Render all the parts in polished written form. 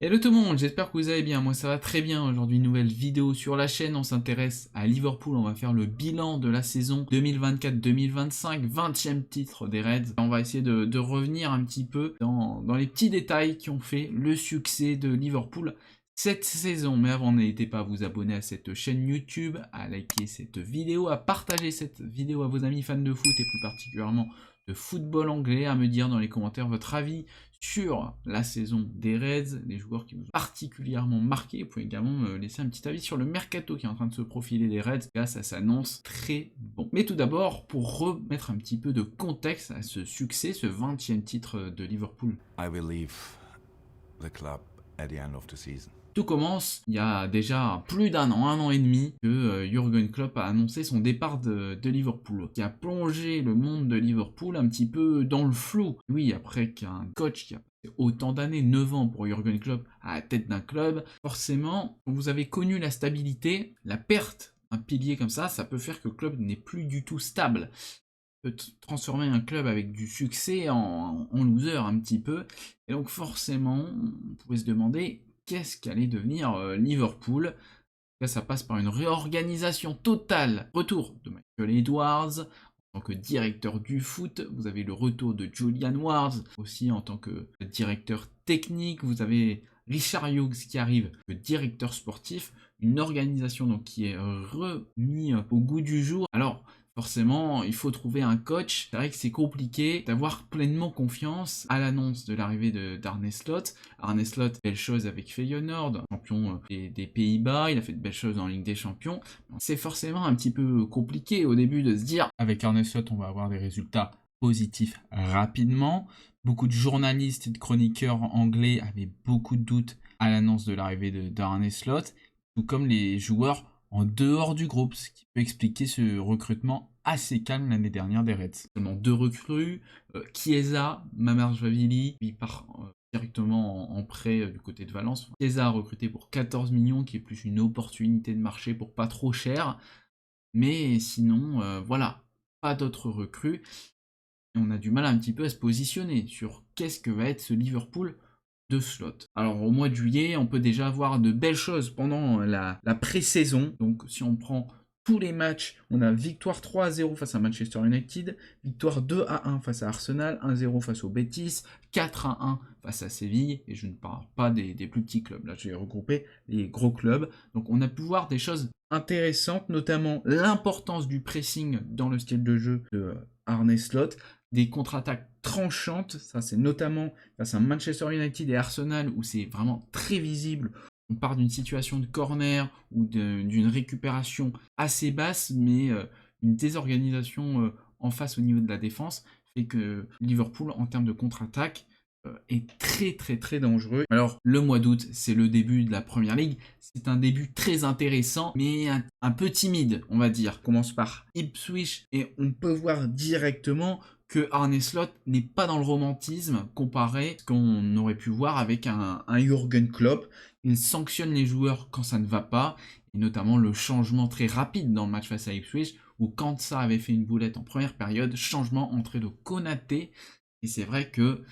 Hello tout le monde, j'espère que vous allez bien, moi ça va très bien. Aujourd'hui nouvelle vidéo sur la chaîne, on s'intéresse à Liverpool, on va faire le bilan de la saison 2024-2025, 20e titre des Reds. On va essayer de revenir un petit peu dans les petits détails qui ont fait le succès de Liverpool cette saison. Mais avant, n'hésitez pas à vous abonner à cette chaîne YouTube, à liker cette vidéo, à partager cette vidéo à vos amis fans de foot et plus particulièrement de football anglais, à me dire dans les commentaires votre avis sur la saison des Reds, les joueurs qui vous ont particulièrement marqué. Vous pouvez également me laisser un petit avis sur le mercato qui est en train de se profiler des Reds. Là, ça s'annonce très bon. Mais tout d'abord, pour remettre un petit peu de contexte à ce succès, ce 20e titre de Liverpool. I will leave the club at the end of the season. Tout commence il y a déjà plus d'un an, 1 an et demi, que Jürgen Klopp a annoncé son départ de Liverpool, qui a plongé le monde de Liverpool un petit peu dans le flou. Oui, après qu'un coach qui a passé autant d'années, 9 ans pour Jürgen Klopp, à la tête d'un club, forcément, quand vous avez connu la stabilité, la perte d'un pilier comme ça peut faire que le club n'est plus du tout stable. Peut transformer un club avec du succès en loser un petit peu. Et donc forcément, on pouvait se demander qu'est-ce qu'allait devenir Liverpool. Là, ça passe par une réorganisation totale. Retour de Michael Edwards en tant que directeur du foot. Vous avez le retour de Julian Ward aussi en tant que directeur technique. Vous avez Richard Hughes qui arrive, le directeur sportif. Une organisation donc qui est remise au goût du jour. Alors, forcément, il faut trouver un coach. C'est vrai que c'est compliqué d'avoir pleinement confiance à l'annonce de l'arrivée d'Arne Slot. Arne Slot, belle chose avec Feyenoord, champion des Pays-Bas, il a fait de belles choses en Ligue des Champions. C'est forcément un petit peu compliqué au début de se dire, avec Arne Slot, on va avoir des résultats positifs rapidement. Beaucoup de journalistes et de chroniqueurs anglais avaient beaucoup de doutes à l'annonce de l'arrivée d'Arne Slot, tout comme les joueurs en dehors du groupe, ce qui peut expliquer ce recrutement assez calme l'année dernière des Reds. Seulement 2 recrues, Chiesa, Mamarjvili, il part directement en prêt du côté de Valence. Chiesa a recruté pour 14 millions, qui est plus une opportunité de marché pour pas trop cher. Mais sinon, voilà, pas d'autres recrues. Et on a du mal un petit peu à se positionner sur qu'est-ce que va être ce Liverpool de slot. Alors au mois de juillet, on peut déjà voir de belles choses pendant la pré-saison. Donc si on prend tous les matchs, on a victoire 3-0 face à Manchester United, victoire 2-1 face à Arsenal, 1-0 face au Betis, 4-1 face à Séville, et je ne parle pas des plus petits clubs. Là, j'ai regroupé les gros clubs. Donc on a pu voir des choses intéressantes, notamment l'importance du pressing dans le style de jeu de Arne Slot, des contre-attaques tranchantes, ça c'est notamment face à Manchester United et Arsenal où c'est vraiment très visible. On part d'une situation de corner ou d'une récupération assez basse, mais une désorganisation en face au niveau de la défense fait que Liverpool, en termes de contre-attaque, est très très très dangereux. Alors le mois d'août, c'est le début de la Première Ligue, c'est un début très intéressant, mais un peu timide, on va dire. On commence par Ipswich et on peut voir directement que Arne Slot n'est pas dans le romantisme comparé à ce qu'on aurait pu voir avec un Jürgen Klopp. Il sanctionne les joueurs quand ça ne va pas, et notamment le changement très rapide dans le match face à Ipswich, où Kansa avait fait une boulette en première période, changement entrée de Konaté, et c'est vrai que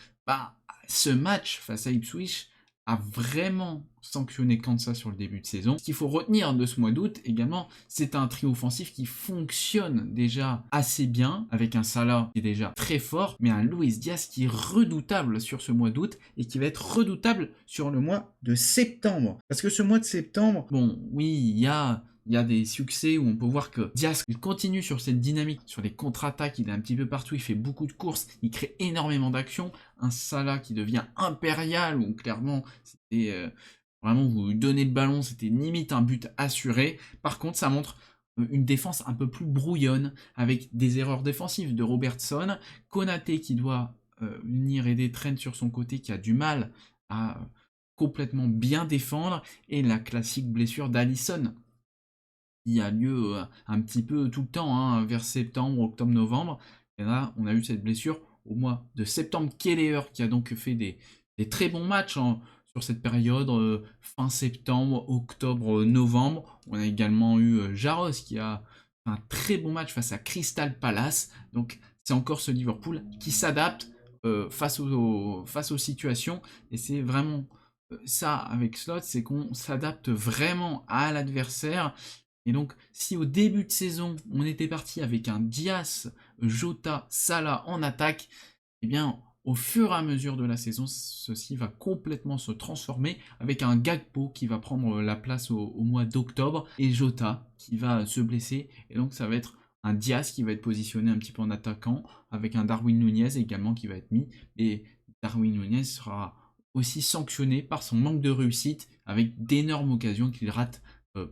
ce match face à Ipswich a vraiment sanctionné Kansa sur le début de saison. Ce qu'il faut retenir de ce mois d'août également, c'est un trio offensif qui fonctionne déjà assez bien, avec un Salah qui est déjà très fort, mais un Luis Diaz qui est redoutable sur ce mois d'août et qui va être redoutable sur le mois de septembre. Parce que ce mois de septembre, bon, oui, il y a des succès où on peut voir que Diaz, il continue sur cette dynamique, sur les contre-attaques, il est un petit peu partout, il fait beaucoup de courses, il crée énormément d'actions. Un Salah qui devient impérial, où clairement, c'était vraiment, vous lui donnez le ballon, c'était limite un but assuré. Par contre, ça montre une défense un peu plus brouillonne, avec des erreurs défensives de Robertson, Konaté qui doit venir aider Trent sur son côté, qui a du mal à complètement bien défendre, et la classique blessure d'Alisson, qui a lieu un petit peu tout le temps, hein, vers septembre, octobre, novembre. Et là, on a eu cette blessure au mois de septembre. Keller qui a donc fait des très bons matchs sur cette période, fin septembre, octobre, novembre. On a également eu Jaros qui a fait un très bon match face à Crystal Palace. Donc c'est encore ce Liverpool qui s'adapte face aux situations. Et c'est vraiment ça avec Slot, c'est qu'on s'adapte vraiment à l'adversaire. Et donc, si au début de saison, on était parti avec un Dias, Jota, Salah en attaque, eh bien, au fur et à mesure de la saison, ceci va complètement se transformer avec un Gakpo qui va prendre la place au mois d'octobre et Jota qui va se blesser. Et donc, ça va être un Dias qui va être positionné un petit peu en attaquant avec un Darwin Nunez également qui va être mis. Et Darwin Nunez sera aussi sanctionné par son manque de réussite avec d'énormes occasions qu'il rate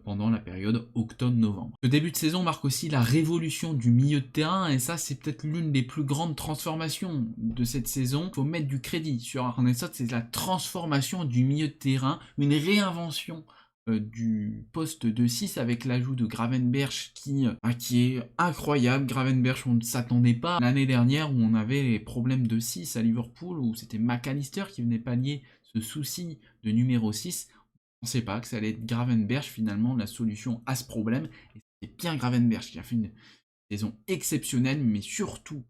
pendant la période octobre-novembre. Le début de saison marque aussi la révolution du milieu de terrain et ça c'est peut-être l'une des plus grandes transformations de cette saison. Il faut mettre du crédit sur Arne Slot, c'est la transformation du milieu de terrain, une réinvention du poste de 6 avec l'ajout de Gravenberch qui est incroyable. Gravenberch, on ne s'attendait pas l'année dernière où on avait les problèmes de 6 à Liverpool, où c'était McAllister qui venait pallier ce souci de numéro 6. On ne sait pas que ça allait être Gravenberch finalement la solution à ce problème. Et c'est bien Gravenberch qui a fait une saison exceptionnelle, mais surtout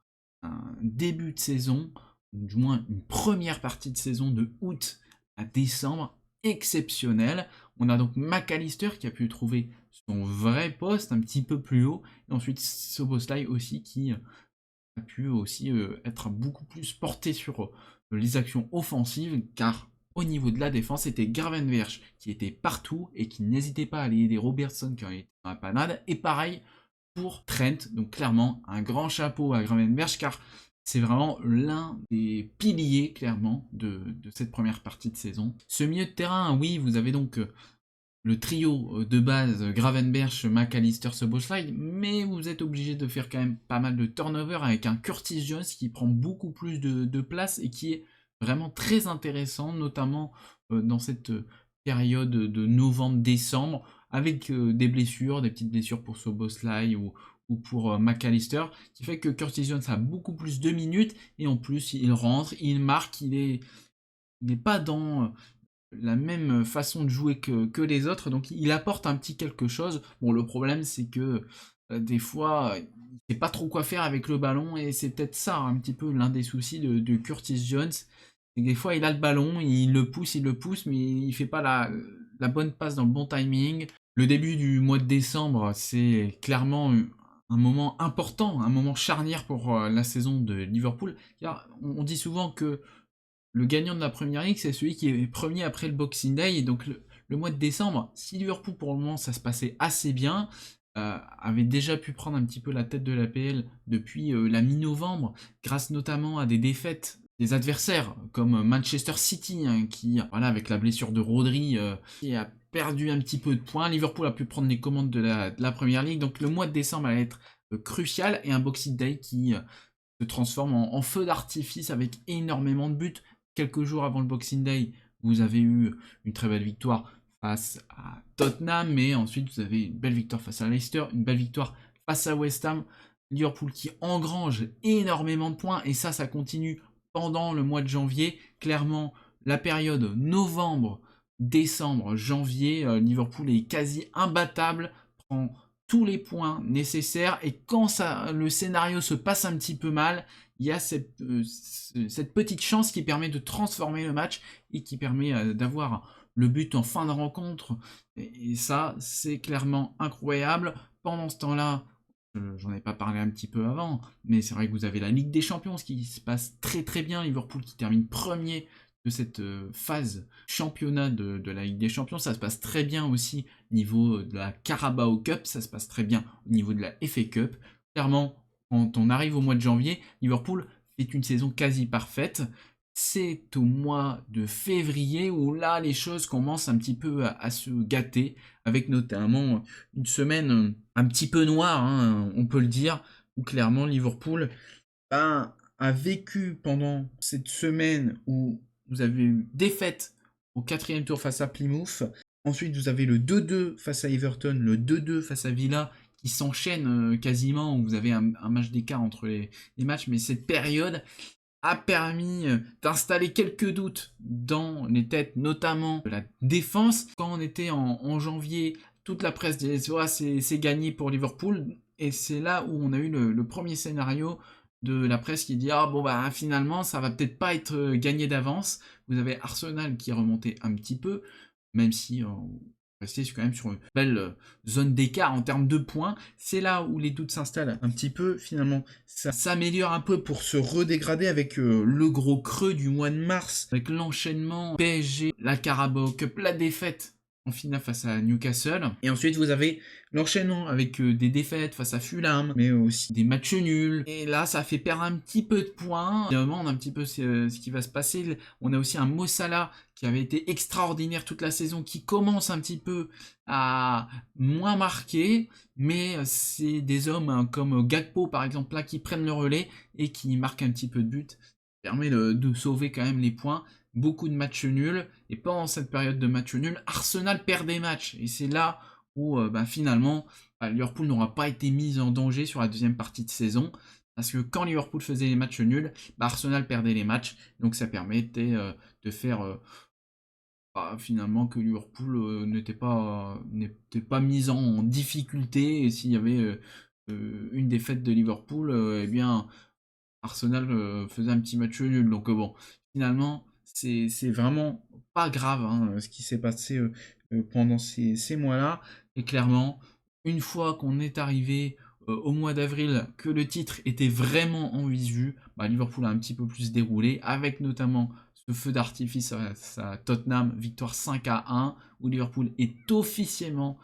un début de saison, ou du moins une première partie de saison de août à décembre exceptionnelle. On a donc McAllister qui a pu trouver son vrai poste un petit peu plus haut, et ensuite Szoboszlai aussi qui a pu aussi être beaucoup plus porté sur les actions offensives, car au niveau de la défense, c'était Gravenberch qui était partout et qui n'hésitait pas à aller aider Robertson quand il était dans la panade, et pareil pour Trent, donc clairement un grand chapeau à Gravenberch, car c'est vraiment l'un des piliers, clairement, de cette première partie de saison. Ce milieu de terrain, oui, vous avez donc le trio de base, Gravenberch, McAllister, Szoboszlai, mais vous êtes obligé de faire quand même pas mal de turnover avec un Curtis Jones qui prend beaucoup plus de place et qui est vraiment très intéressant, notamment dans cette période de novembre-décembre, avec des blessures, des petites blessures pour Szoboszlai ou pour McAllister, qui fait que Curtis Jones a beaucoup plus de minutes, et en plus il rentre, il marque, il n'est pas dans la même façon de jouer que les autres, donc il apporte un petit quelque chose. Bon, le problème c'est que des fois il sait pas trop quoi faire avec le ballon, et c'est peut-être ça un petit peu l'un des soucis de Curtis Jones. Et des fois il a le ballon, il le pousse, mais il fait pas la bonne passe dans le bon timing. Le début du mois de décembre, c'est clairement un moment important, un moment charnière pour la saison de Liverpool, car on dit souvent que le gagnant de la Première Ligue, c'est celui qui est premier après le Boxing Day. Et donc le mois de décembre, si Liverpool pour le moment ça se passait assez bien, avait déjà pu prendre un petit peu la tête de l'APL depuis la mi-novembre, grâce notamment à des défaites des adversaires comme Manchester City, hein, qui, voilà, avec la blessure de Rodri, qui a perdu un petit peu de points. Liverpool a pu prendre les commandes de la Première Ligue. Donc le mois de décembre va être crucial, et un Boxing Day qui se transforme en feu d'artifice avec énormément de buts. Quelques jours avant le Boxing Day, vous avez eu une très belle victoire face à Tottenham, mais ensuite vous avez une belle victoire face à Leicester, une belle victoire face à West Ham. Liverpool qui engrange énormément de points, et ça continue pendant le mois de janvier. Clairement, la période novembre, décembre, janvier, Liverpool est quasi imbattable, prend tous les points nécessaires, et quand le scénario se passe un petit peu mal, il y a cette petite chance qui permet de transformer le match et qui permet d'avoir le but en fin de rencontre. Et ça, c'est clairement incroyable. Pendant ce temps-là, j'en ai pas parlé un petit peu avant, mais c'est vrai que vous avez la Ligue des Champions, ce qui se passe très très bien. Liverpool qui termine premier de cette phase championnat de la Ligue des Champions. Ça se passe très bien aussi au niveau de la Carabao Cup, ça se passe très bien au niveau de la FA Cup. Clairement, quand on arrive au mois de janvier, Liverpool fait une saison quasi parfaite. C'est au mois de février où là les choses commencent un petit peu à se gâter, avec notamment une semaine un petit peu noire, hein, on peut le dire, où clairement Liverpool a vécu pendant cette semaine où vous avez eu défaite au 4e tour face à Plymouth. Ensuite, vous avez le 2-2 face à Everton, le 2-2 face à Villa, qui s'enchaînent quasiment, où vous avez un match d'écart entre les matchs. Mais cette période a permis d'installer quelques doutes dans les têtes, notamment de la défense. Quand on était en janvier, toute la presse disait « c'est gagné pour Liverpool ». Et c'est là où on a eu le premier scénario de la presse qui dit: «Ah bon, bah, finalement, ça va peut-être pas être, gagné d'avance». Vous avez Arsenal qui est remonté un petit peu, même si, rester quand même sur une belle, zone d'écart en termes de points. C'est là où les doutes s'installent un petit peu. Finalement, ça s'améliore un peu pour se redégrader avec, le gros creux du mois de mars, avec l'enchaînement PSG, la Carabao Cup, la défaite en finale face à Newcastle. Et ensuite, vous avez l'enchaînement avec des défaites face à Fulham, mais aussi des matchs nuls. Et là, ça fait perdre un petit peu de points. On demande un petit peu ce qui va se passer. On a aussi un Mo Salah qui avait été extraordinaire toute la saison, qui commence un petit peu à moins marquer, mais c'est des hommes comme Gakpo par exemple là qui prennent le relais et qui marquent un petit peu de but. Ça permet de sauver quand même les points. Beaucoup de matchs nuls, et pendant cette période de matchs nuls, Arsenal perd des matchs, et c'est là où finalement Liverpool n'aura pas été mis en danger sur la deuxième partie de saison, parce que quand Liverpool faisait les matchs nuls, Arsenal perdait les matchs, donc ça permettait de faire finalement que Liverpool n'était pas mis en difficulté, et s'il y avait une défaite de Liverpool, eh bien Arsenal faisait un petit match nul. Donc bon, finalement, c'est vraiment pas grave hein, ce qui s'est passé pendant ces mois-là. Et clairement, une fois qu'on est arrivé au mois d'avril, que le titre était vraiment en visu, bah, Liverpool a un petit peu plus déroulé, avec notamment ce feu d'artifice à Tottenham, victoire 5-1, où Liverpool est officiellement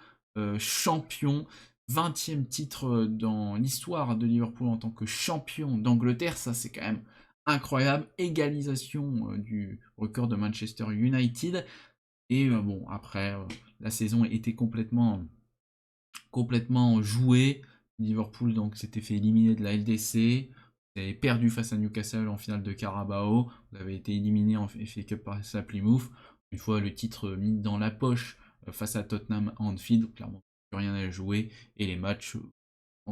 champion. 20e titre dans l'histoire de Liverpool en tant que champion d'Angleterre, ça c'est quand même incroyable. Égalisation du record de Manchester United. Et bon, après, la saison était complètement jouée. Liverpool donc s'était fait éliminer de la LDC. Vous avez perdu face à Newcastle en finale de Carabao. Vous avez été éliminé en FA Cup face à Plymouth. Une fois le titre mis dans la poche face à Tottenham à Anfield, clairement plus rien à jouer. Et les matchs,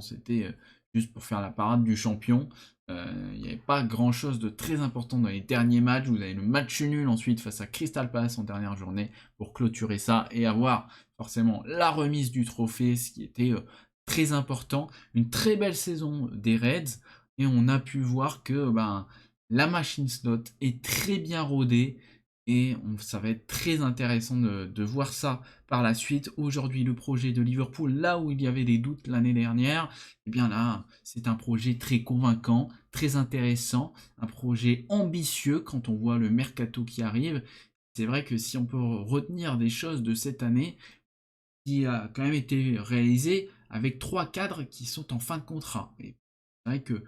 c'était juste pour faire la parade du champion. Il n'y avait pas grand chose de très important dans les derniers matchs. Vous avez le match nul ensuite face à Crystal Palace en dernière journée pour clôturer ça et avoir forcément la remise du trophée, ce qui était très important. Une très belle saison des Reds, et on a pu voir que la machine slot est très bien rodée, et ça va être très intéressant de voir ça par la suite. Aujourd'hui, le projet de Liverpool, là où il y avait des doutes l'année dernière, eh bien là, c'est un projet très convaincant, très intéressant, un projet ambitieux quand on voit le mercato qui arrive. C'est vrai que si on peut retenir des choses de cette année, qui a quand même été réalisé avec 3 cadres qui sont en fin de contrat. Et c'est vrai que,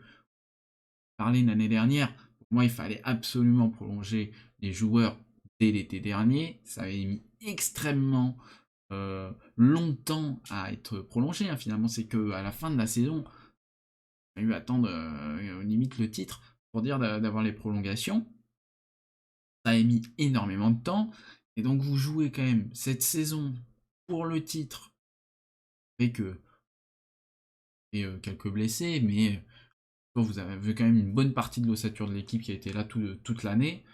parler l'année dernière, pour moi, il fallait absolument prolonger les joueurs dès l'été dernier. Ça avait mis extrêmement longtemps à être prolongé. Hein. Finalement, c'est qu'à la fin de la saison, on a eu à attendre limite le titre pour dire d'avoir les prolongations. Ça a mis énormément de temps. Et donc, vous jouez quand même cette saison pour le titre avec quelques blessés, mais vous avez vu quand même une bonne partie de l'ossature de l'équipe qui a été là toute l'année.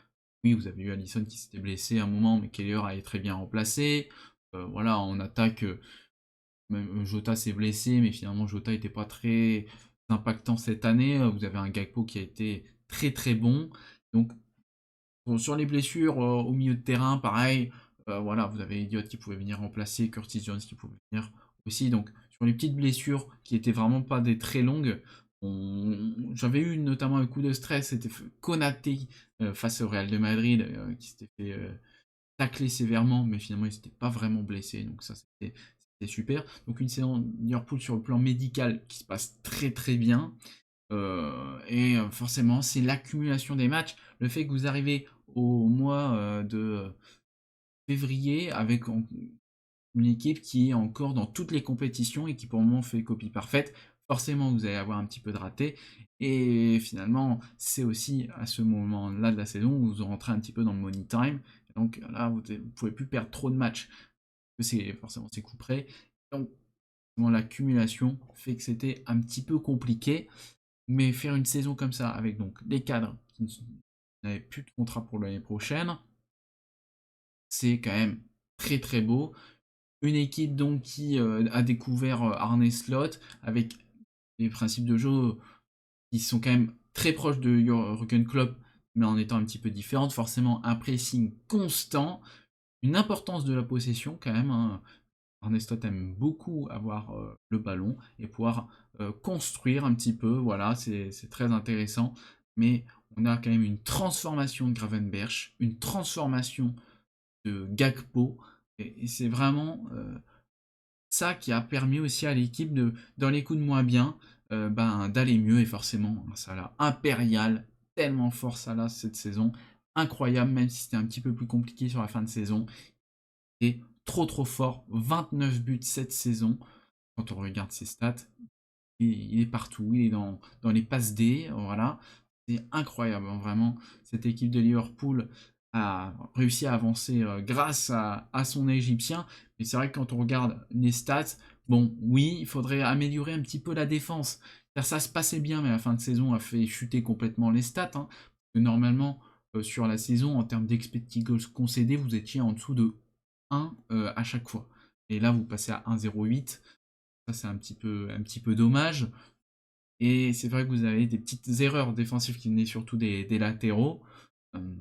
Oui, vous avez eu Alisson qui s'était blessé à un moment, mais Keller a été très bien remplacé. Voilà, en attaque, même Jota s'est blessé, mais finalement Jota n'était pas très impactant cette année. Vous avez un Gakpo qui a été très très bon. Donc bon, sur les blessures au milieu de terrain, pareil. Voilà, vous avez Elliott qui pouvait venir remplacer, Curtis Jones qui pouvait venir aussi. Donc sur les petites blessures qui étaient vraiment pas des très longues, j'avais eu notamment un coup de stress, c'était Konaté face au Real de Madrid qui s'était fait tacler sévèrement, mais finalement il s'était pas vraiment blessé, donc ça c'était super. Donc une saison Liverpool sur le plan médical qui se passe très très bien. Et forcément, c'est l'accumulation des matchs, le fait que vous arrivez au mois de février avec une équipe qui est encore dans toutes les compétitions et qui pour le moment fait copie parfaite. Forcément, vous allez avoir un petit peu de raté. Et finalement, c'est aussi à ce moment-là de la saison où vous rentrez un petit peu dans le money time. Donc là, vous ne pouvez plus perdre trop de matchs. C'est forcément c'est coup près. Donc l'accumulation fait que c'était un petit peu compliqué. Mais faire une saison comme ça, avec donc des cadres qui n'avaient plus de contrat pour l'année prochaine, c'est quand même très très beau. Une équipe donc qui a découvert Arne Slot avec des principes de jeu qui sont quand même très proches de Jürgen Klopp, mais en étant un petit peu différentes. Forcément, un pressing constant, une importance de la possession quand même, hein. Arne Slot aime beaucoup avoir le ballon et pouvoir construire un petit peu, voilà, c'est très intéressant. Mais on a quand même une transformation de Gravenberch, une transformation de Gakpo, et c'est vraiment ça qui a permis aussi à l'équipe de, dans les coups de moins bien, d'aller mieux. Et forcément, un Salah impérial, tellement fort Salah cette saison, incroyable, même si c'était un petit peu plus compliqué sur la fin de saison. Et trop fort, 29 buts cette saison, quand on regarde ses stats. Il est partout, il est dans les passes D, voilà. C'est incroyable, hein, vraiment. Cette équipe de Liverpool a réussi à avancer grâce à son Égyptien. Mais c'est vrai que quand on regarde les stats, bon, oui, il faudrait améliorer un petit peu la défense. Car ça se passait bien, mais la fin de saison a fait chuter complètement les stats, hein. Parce que normalement, sur la saison, en termes d'expected goals concédés, vous étiez en dessous de 1 à chaque fois. Et là, vous passez à 1,08. Ça, c'est un petit peu dommage. Et c'est vrai que vous avez des petites erreurs défensives qui venaient surtout des latéraux. Euh,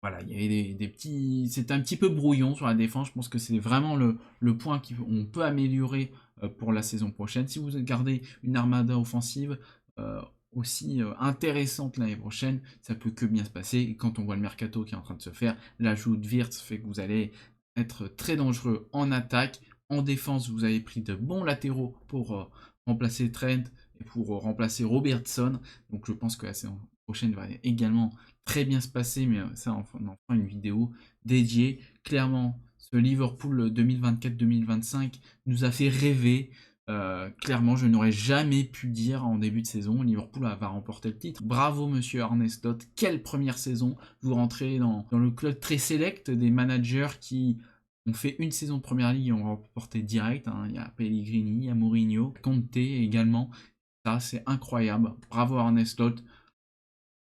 voilà, il y avait des petits. C'était un petit peu brouillon sur la défense. Je pense que c'est vraiment le point qu'on peut améliorer pour la saison prochaine. Si vous gardez une armada offensive aussi intéressante l'année prochaine, ça peut que bien se passer. Et quand on voit le mercato qui est en train de se faire, l'ajout de Wirtz fait que vous allez être très dangereux en attaque. En défense, vous avez pris de bons latéraux pour remplacer Trent et pour remplacer Robertson. Donc je pense que la saison prochaine va également très bien se passer, mais ça, on en fera une vidéo dédiée. Clairement, ce Liverpool 2024-2025 nous a fait rêver. Clairement, je n'aurais jamais pu dire en début de saison, Liverpool va remporter le titre. Bravo, monsieur Arne Slot. Quelle première saison! Vous rentrez dans le club très select des managers qui ont fait une saison de première ligue et ont remporté direct, hein. Il y a Pellegrini, il y a Mourinho, Conte également. Ça, c'est incroyable. Bravo Arne Slot.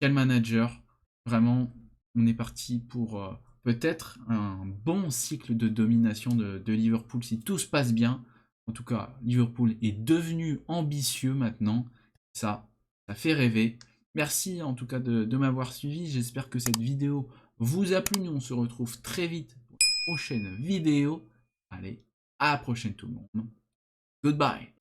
Quel manager. Vraiment, on est parti pour peut-être un bon cycle de domination de Liverpool si tout se passe bien. En tout cas, Liverpool est devenu ambitieux maintenant. Ça fait rêver. Merci en tout cas de m'avoir suivi. J'espère que cette vidéo vous a plu. Nous, on se retrouve très vite pour une prochaine vidéo. Allez, à la prochaine tout le monde. Goodbye.